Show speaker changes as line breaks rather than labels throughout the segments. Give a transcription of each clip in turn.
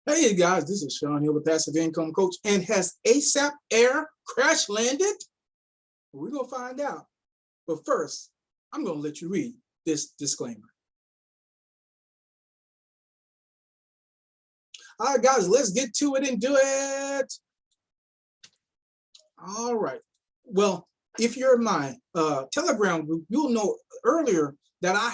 Hey guys, this is Sean Hill, the Passive Income Coach. And has Asapair crash landed? We're going to find out. But first, I'm going to let you read this disclaimer. All right, guys, let's get to it and do it. All right. Well, if you're in my Telegram group, you'll know earlier that I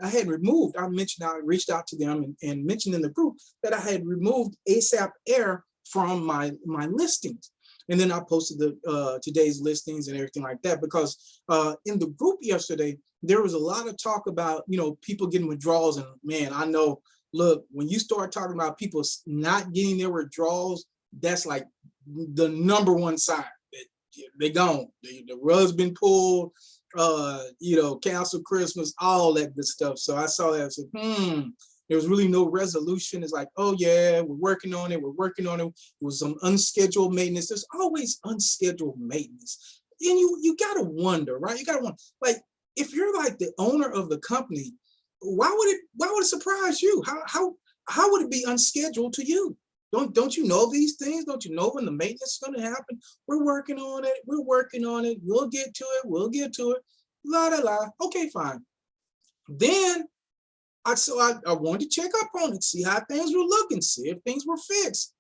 had removed. I mentioned I reached out to them and mentioned in the group that I had removed Asapair from my listings, and then I posted the today's listings and everything like that, because in the group yesterday there was a lot of talk about people getting withdrawals, and man, I know. Look, when you start talking about people not getting their withdrawals, that's like the #1 sign that they're gone. The rug's been pulled. Cancel Christmas, all that good stuff. So I saw that. I said, there was really no resolution. It's like, oh yeah, we're working on it. We're working on it. It was some unscheduled maintenance. There's always unscheduled maintenance, and you gotta wonder, right? You gotta wonder, like, if you're like the owner of the company, why would it surprise you? How would it be unscheduled to you? Don't you know these things? Don't you know when the maintenance is going to happen? We're working on it. We're working on it. We'll get to it. We'll get to it. La la la. Okay, fine. Then I wanted to check up on it, see how things were looking, see if things were fixed.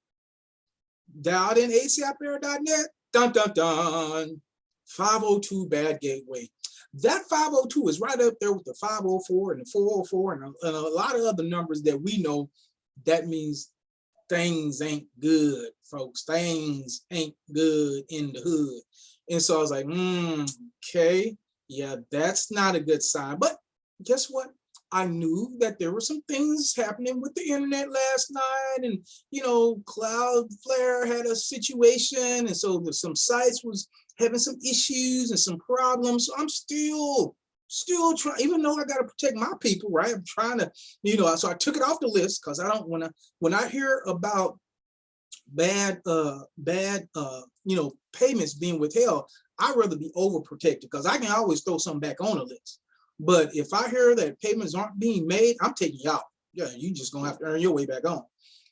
Dialed in asapair.net. Dun dun dun. 502 bad gateway. That 502 is right up there with the 504 and the 404 and a lot of other numbers that we know. That means things ain't good, folks. Things ain't good in the hood. And so I was like, okay, yeah, that's not a good sign. But guess what? I knew that there were some things happening with the internet last night, and Cloudflare had a situation, and so some sites was having some issues and some problems. So I'm still trying, even though I got to protect my people, right? I'm trying to, so I took it off the list, because I don't want to, when I hear about bad payments being withheld, I'd rather be overprotected, because I can always throw something back on the list. But if I hear that payments aren't being made, I'm taking you out. Yeah, you just gonna have to earn your way back on.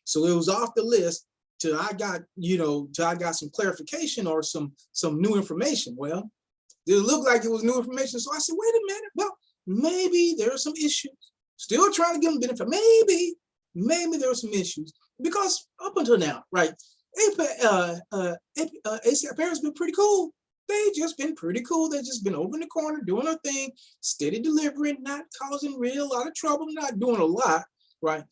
So it was off the list till I got, till I got some clarification or some new information. Well, it looked like it was new information. So I said, wait a minute. Well, maybe there are some issues. Still trying to give them benefit. Maybe there are some issues, because up until now, right? Asapair has been pretty cool. They just been pretty cool. They've just been over in the corner doing their thing, steady delivering, not causing a lot of trouble, not doing a lot, right?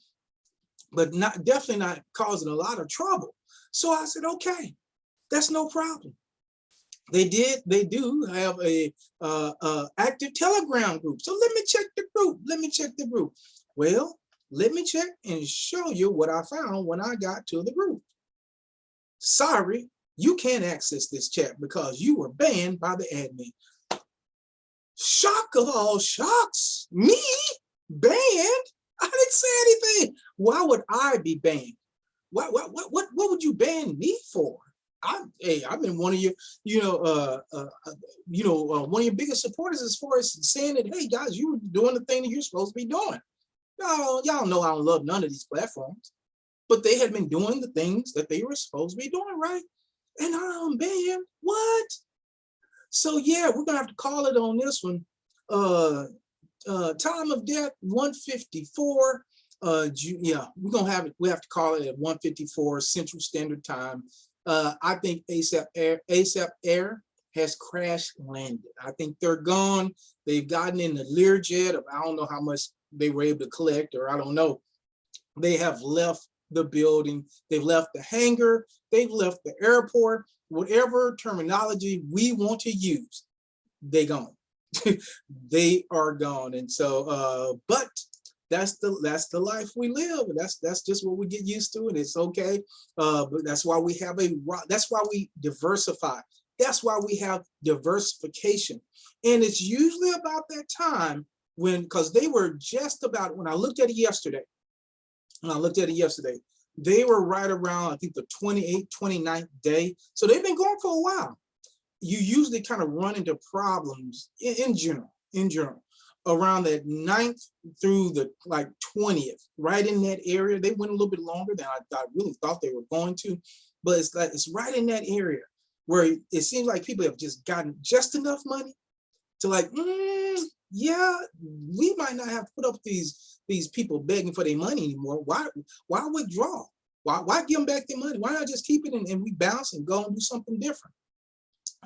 But definitely not causing a lot of trouble. So I said, okay, that's no problem. They do have a active Telegram group. So let me check the group. Well, let me check and show you what I found when I got to the group. Sorry, you can't access this chat because you were banned by the admin. Shock of all shocks, me banned? I didn't say anything. Why would I be banned? What would you ban me for? I've been one of your, one of your biggest supporters as far as saying that, hey guys, you were doing the thing that you're supposed to be doing. Y'all know I don't love none of these platforms, but they had been doing the things that they were supposed to be doing, right? And I'm banned. What? So yeah, we're gonna have to call it on this one. Time of death 154. Yeah, we have to call it at 154 Central Standard Time. I think Asapair has crash landed. I think they're gone. They've gotten in the Learjet of, I don't know how much they were able to collect, or I don't know. They have left the building. They've left the hangar. They've left the airport. Whatever terminology we want to use, they gone. They are gone. And so, but that's the life we live. That's just what we get used to, and it's okay. But that's why we have that's why we diversify. That's why we have diversification. And it's usually about that time because they were just about, when I looked at it yesterday, they were right around, I think, the 28th, 29th day. So they've been going for a while. You usually kind of run into problems in general. around that 9th through the like 20th, right in that area. They went a little bit longer than I really thought they were going to, but it's like it's right in that area where it seems like people have just gotten just enough money to like, yeah, we might not have to put up these people begging for their money anymore. Why withdraw? Why give them back their money? Why not just keep it and we bounce and go and do something different?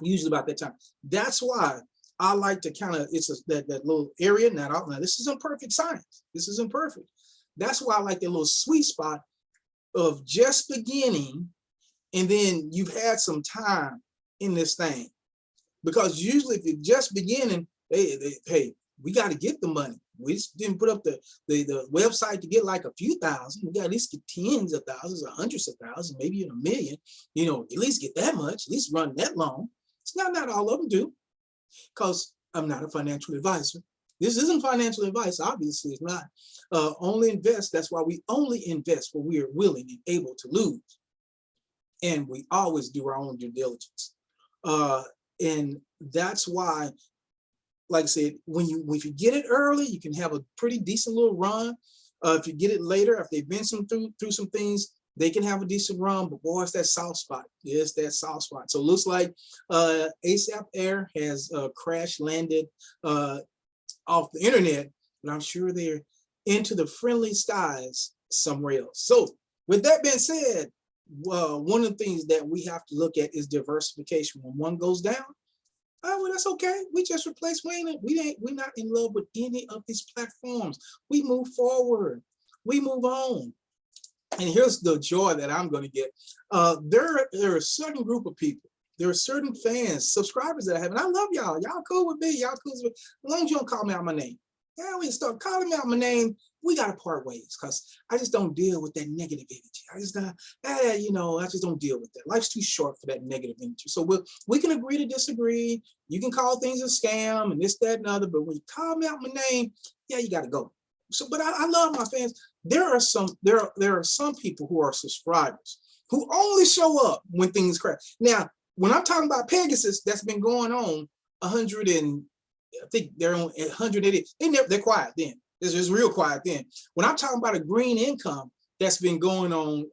Usually about that time. That's why I like to kind of, that little area. Now this isn't perfect science. This isn't perfect. That's why I like that little sweet spot of just beginning, and then you've had some time in this thing. Because usually if you're just beginning, hey, we got to get the money. We just didn't put up the website to get like a few thousand. We got at least get tens of thousands or hundreds of thousands, maybe even $1 million. You know, at least get that much, at least run that long. It's not all of them do, because I'm not a financial advisor. This isn't financial advice, obviously it's not. Only invest, that's why we only invest when we are willing and able to lose. And we always do our own due diligence. And that's why, like I said, if you get it early, you can have a pretty decent little run. If you get it later, if they've been through some things, they can have a decent run, but boy, it's that soft spot. It's that soft spot. So it looks like Asapair has crash landed off the internet, but I'm sure they're into the friendly skies somewhere else. So with that being said, one of the things that we have to look at is diversification. When one goes down, oh, well, that's okay. We just replace. We're not in love with any of these platforms. We move forward. We move on. And here's the joy that I'm going to get. There are a certain group of people. There are certain fans, subscribers that I have, and I love y'all. Y'all cool with me. Y'all cool with me. As long as you don't call me out my name. Yeah, when you start calling me out my name, we got to part ways, because I just don't deal with that negative energy. I just don't deal with that. Life's too short for that negative energy. So we can agree to disagree. You can call things a scam and this, that, and other, but when you call me out my name, yeah, you got to go. So, but I love my fans. There are some people who are subscribers who only show up when things crash. Now, when I'm talking about Pegasus, that's been going on 100 and I think they're on 180. They're quiet then. It's just real quiet then. When I'm talking about a green income that's been going on,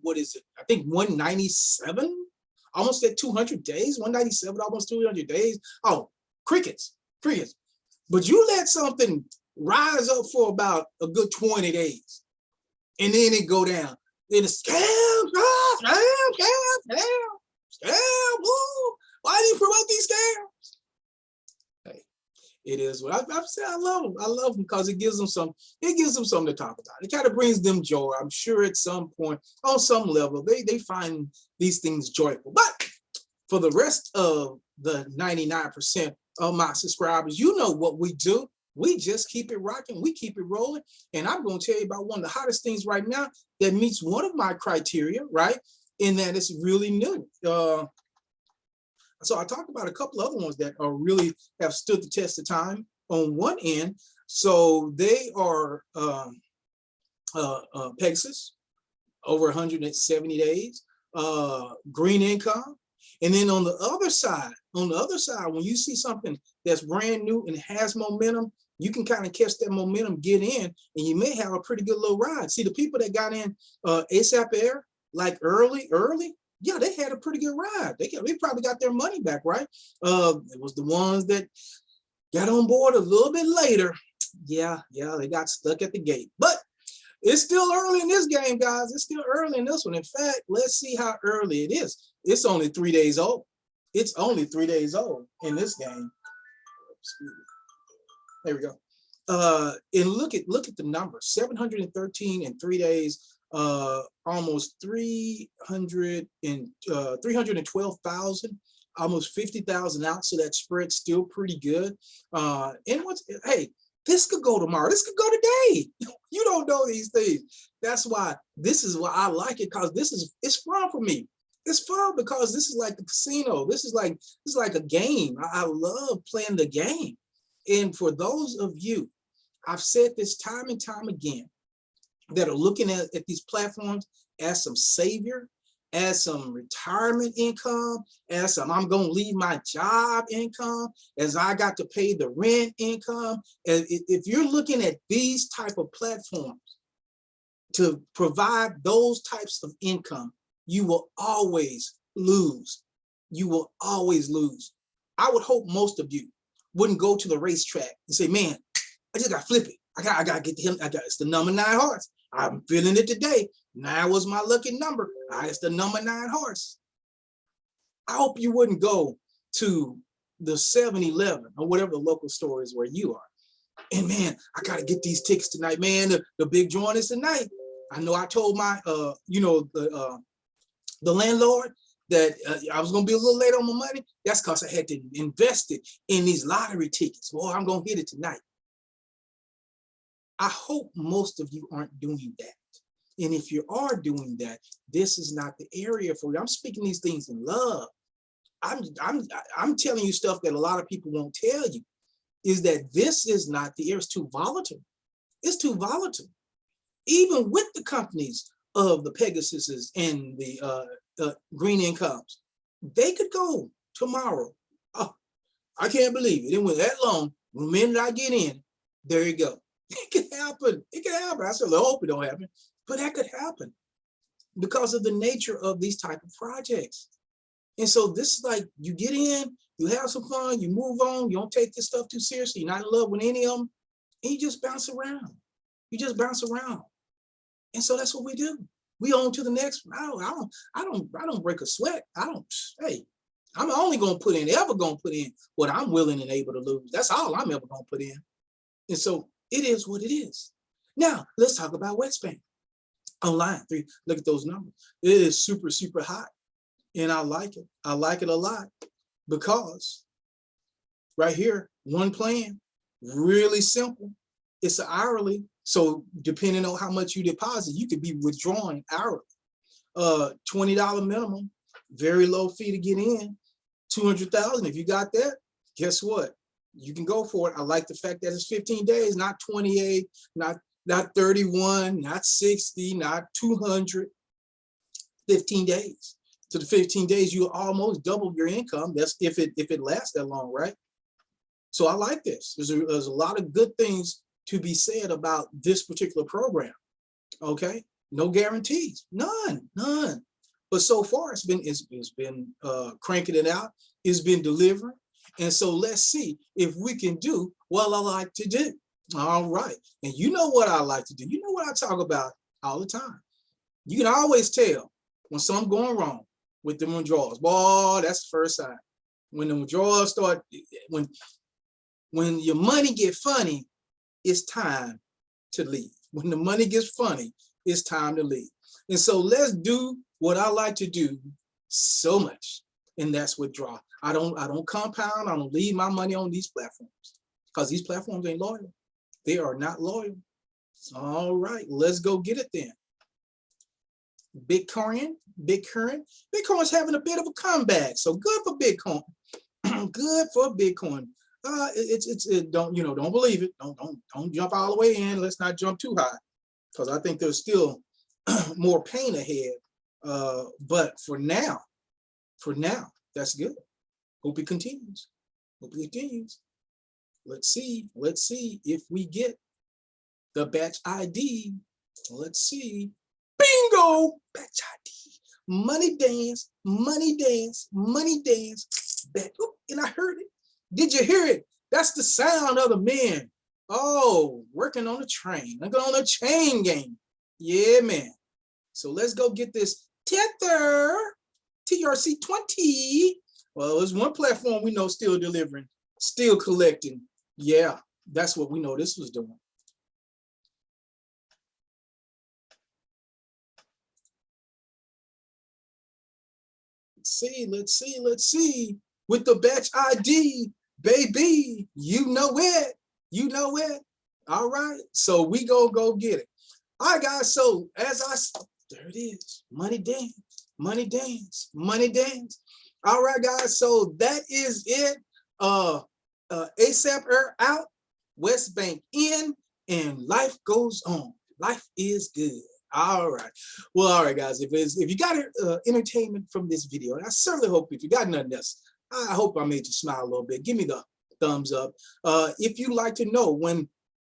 what is it? I think 197, almost at 200 days, 197, almost 200 days. Oh, crickets. But you let something rise up for about a good 20 days, and then it go down. Then it's scam, woo. Why do you promote these scams? Hey, it is what I've said. I love them. I love them because it gives them something to talk about. It kind of brings them joy. I'm sure at some point, on some level, they find these things joyful. But for the rest of the 99% of my subscribers, you know what we do. We just keep it rocking. We keep it rolling. And I'm going to tell you about one of the hottest things right now that meets one of my criteria, right? In that it's really new. So I talked about a couple other ones that are really have stood the test of time on one end. So they are Pegasus, over 170 days, green income. And then on the other side, when you see something that's brand new and has momentum, you can kind of catch that momentum, get in, and you may have a pretty good little ride. See, the people that got in Asapair like early, yeah, they had a pretty good ride. They probably got their money back, right? It was the ones that got on board a little bit later. Yeah, they got stuck at the gate. But it's still early in this game, guys. It's still early in this one. In fact, let's see how early it is. It's only 3 days old. It's only 3 days old in this game. There we go. And look at the numbers. 713 in 3 days. Almost 312,000, almost 50,000 out. So that spread's still pretty good. And this could go tomorrow. This could go today. You don't know these things. That's why I like it, because it's fun for me. It's fun because this is like the casino. This is like a game. I love playing the game. And for those of you, I've said this time and time again, that are looking at these platforms as some savior, as some retirement income, as some I'm going to leave my job income, as I got to pay the rent income. And if you're looking at these type of platforms to provide those types of income, you will always lose. You will always lose. I would hope most of you wouldn't go to the racetrack and say, man, I just got to flip it. I got to get him. It's the number 9 horse. I'm feeling it today. 9 was my lucky number. It's the number 9 horse. I hope you wouldn't go to the 7-Eleven or whatever the local store is where you are. And man, I got to get these tickets tonight, man. The big drawing is tonight. I know I told my, the landlord that I was going to be a little late on my money. That's because I had to invest it in these lottery tickets. Boy, I'm going to hit it tonight. I hope most of you aren't doing that. And if you are doing that, this is not the area for you. I'm speaking these things in love. I'm telling you stuff that a lot of people won't tell you, is that this is not the area. It's too volatile. It's too volatile. Even with the companies of the Pegasuses and the green incomes, they could go tomorrow. Oh, I can't believe it. It went that long. The minute I get in, there you go. It could happen. It could happen. I certainly hope it don't happen, but that could happen because of the nature of these type of projects. And so this is like, you get in, you have some fun, you move on, you don't take this stuff too seriously, you're not in love with any of them, and you just bounce around. You just bounce around. And so that's what we do. We on to the next one. I don't break a sweat. Hey, I'm only ever gonna put in what I'm willing and able to lose. That's all I'm ever gonna put in. And so it is what it is. Now, let's talk about Westbank. Online, look at those numbers. It is super, super hot. And I like it. I like it a lot because right here, one plan, really simple. It's an hourly. So depending on how much you deposit, you could be withdrawing hourly. $20 minimum, very low fee to get in. 200,000. If you got that, guess what? You can go for it. I like the fact that it's 15 days, not 28, not 31, not 60, not 200, 15 days. To the 15 days, you almost double your income. That's if it lasts that long, right? So I like this. There's a lot of good things to be said about this particular program. Okay, no guarantees, none. But so far, it's been cranking it out. It's been delivering. And so let's see if we can do what I like to do. All right. And you know what I like to do. You know what I talk about all the time. You can always tell when something's going wrong with them withdrawals. Boy, that's the first sign. When the withdrawals start, when your money get funny, it's time to leave. When the money gets funny, it's time to leave. And so let's do what I like to do so much, and that's withdraw. I don't compound. I don't leave my money on these platforms because these platforms ain't loyal. They are not loyal. All right, let's go get it then. Bitcoin's having a bit of a comeback. So good for Bitcoin. Good for Bitcoin. Don't believe it. Don't jump all the way in. Let's not jump too high because I think there's still more pain ahead. But for now, that's good. Hope it continues. Let's see if we get the batch ID. Let's see. Bingo! Batch ID. Money dance. And I heard it. Did you hear it? That's the sound of the men. Oh, working on the train. Working on the chain gang. Yeah, man. So let's go get this Tether. TRC20. Well, there's one platform we know still delivering, still collecting. Yeah, that's what we know this was doing. Let's see. With the batch ID, baby, you know it. All right, so we go get it. All right, guys, so there it is, money dance. All right, guys, so that is it. Asapair out, Westbank in, and life goes on. Life is good. All right. Well, all right, guys. If you got entertainment from this video, and I certainly hope if you got nothing else, I hope I made you smile a little bit. Give me the thumbs up. If you'd like to know when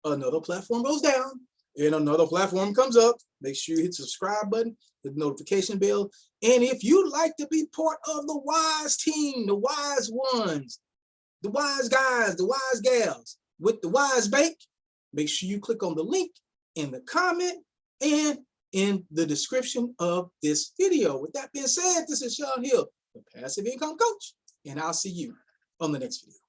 another platform goes down and another platform comes up, make sure you hit the subscribe button, hit the notification bell. And if you'd like to be part of the wise team, the wise ones, the wise guys, the wise gals with the wise bank, make sure you click on the link in the comment and in the description of this video. With that being said, this is Sean Hill, the Passive Income Coach, and I'll see you on the next video.